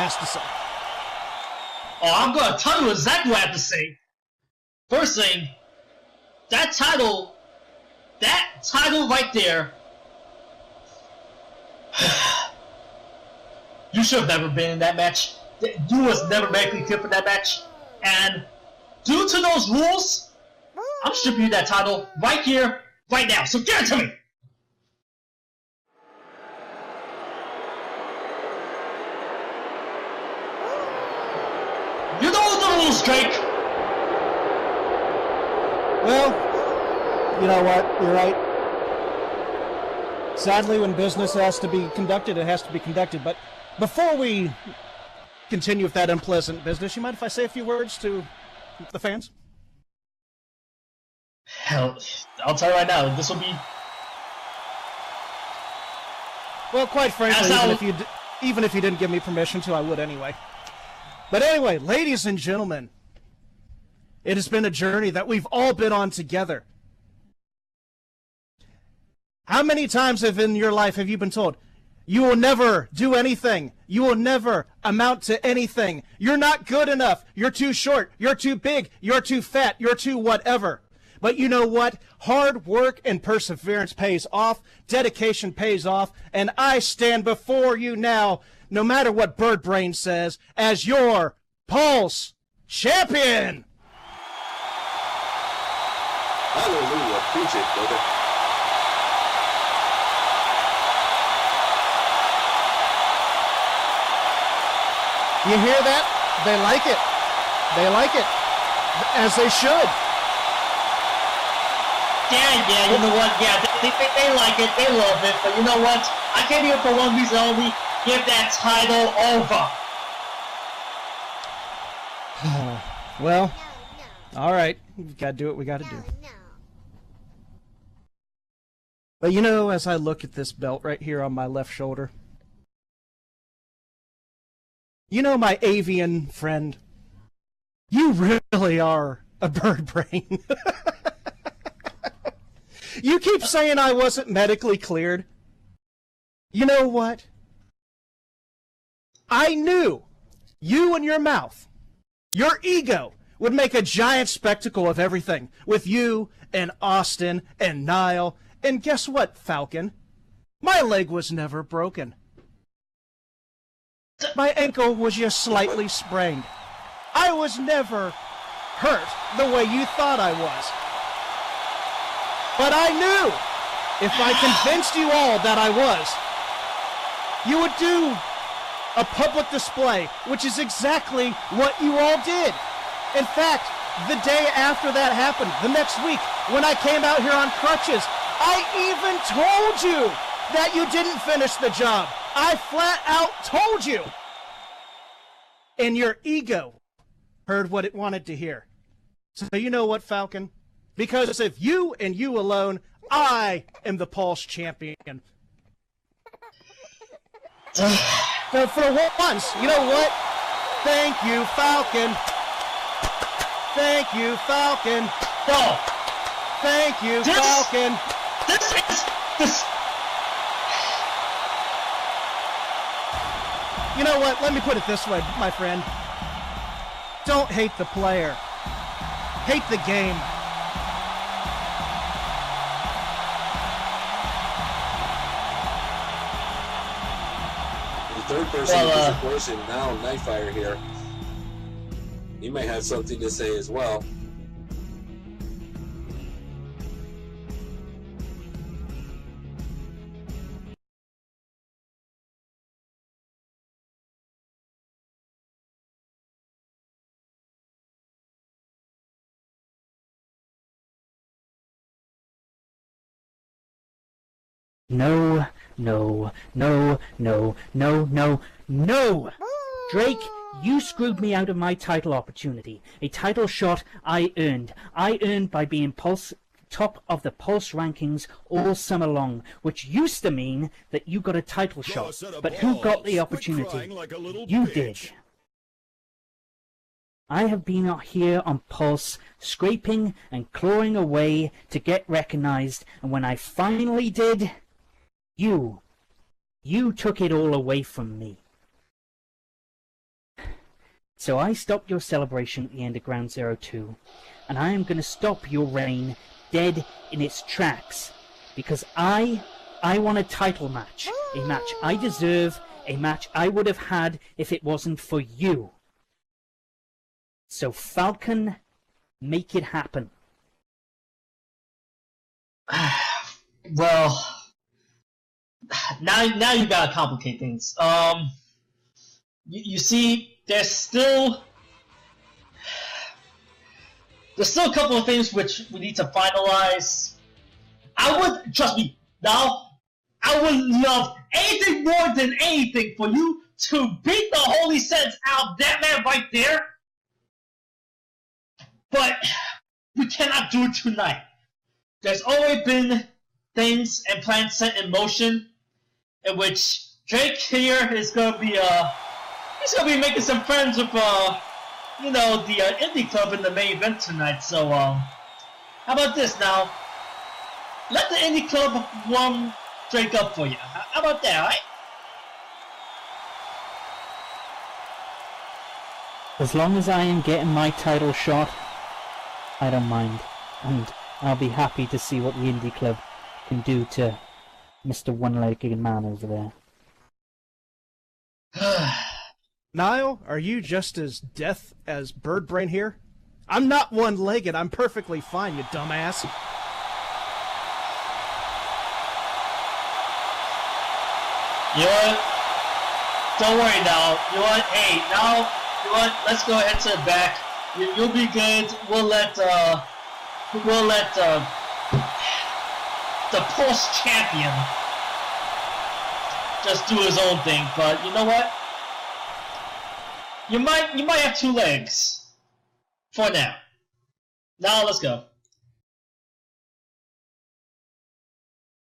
has to say. Oh, I'm going to tell you exactly what I have to say. First thing, that title right there, you should have never been in that match. You was never medically cleared for that match. And due to those rules, I'm stripping you that title right here, right now. So give it to me! You know the rules, Drake! Well, you know what? You're right. Sadly, when business has to be conducted, it has to be conducted. But before we continue with that unpleasant business, you mind if I say a few words to the fans? Hell, I'll tell you right now, this will be... Well, quite frankly, even if you didn't give me permission to, I would anyway. But anyway, ladies and gentlemen, it has been a journey that we've all been on together. How many times in your life have you been told, you will never do anything, you will never amount to anything, you're not good enough, you're too short, you're too big, you're too fat, you're too whatever. But you know what? Hard work and perseverance pays off, dedication pays off, and I stand before you now, no matter what Bird Brain says, as your Pulse Champion! Hallelujah. Preach it, brother. You hear that? They like it. They like it. As they should. Yeah, you know what? Yeah, they like it, they love it, but you know what? I came here for one reason only, give that title over. Well, all right. We've got to do what we got to do. But you know, as I look at this belt right here on my left shoulder, you know, my avian friend, you really are a bird brain. You keep saying I wasn't medically cleared. You know what? I knew you and your mouth, your ego, would make a giant spectacle of everything with you and Austin and Niall. And guess what, Falcon? My leg was never broken. My ankle was just slightly sprained. I was never hurt the way you thought I was. But I knew if I convinced you all that I was, you would do a public display, which is exactly what you all did. In fact, the day after that happened, the next week, when I came out here on crutches, I even told you that you didn't finish the job. I flat out told you. And your ego heard what it wanted to hear. So you know what, Falcon? Because of you and you alone, I am the Pulse Champion. For once, you know what? Thank you, Falcon. Thank you, Falcon. No. Thank you, Falcon. This. You know what? Let me put it this way, my friend. Don't hate the player. Hate the game. The third person is, of course, and now Nightfire here. He may have something to say as well. No, no, no, no, no, no, no! Drake, you screwed me out of my title opportunity. A title shot I earned. I earned by being top of the Pulse rankings all summer long, which used to mean that you got a title shot. But who got the opportunity? You did. I have been out here on Pulse, scraping and clawing away to get recognized, and when I finally did, you took it all away from me. So I stopped your celebration at the end of Ground Zero 2, and I am going to stop your reign dead in its tracks, because I want a title match, a match I deserve, a match I would have had if it wasn't for you. So Falcon, make it happen. Well, now you gotta complicate things. You see, there's still a couple of things which we need to finalize. Trust me, now, I would love anything more than anything for you to beat the holy sense out of that man right there. But we cannot do it tonight. There's already been things and plans set in motion in which Drake here is gonna be making some friends with the indie club in the main event tonight. So how about this now? Let the indie club warm Drake up for you. How about that, alright? As long as I am getting my title shot, I don't mind, and I'll be happy to see what the indie club can do to Mr. One-Legged Man over there. Niall, are you just as deaf as Birdbrain here? I'm not one-legged. I'm perfectly fine, you dumbass. You know what? Don't worry now. You know what? Hey, now, you know what? Let's go ahead to the back. You'll be good. We'll let the post champion just do his own thing. But you know what? You might have two legs for now. Now let's go.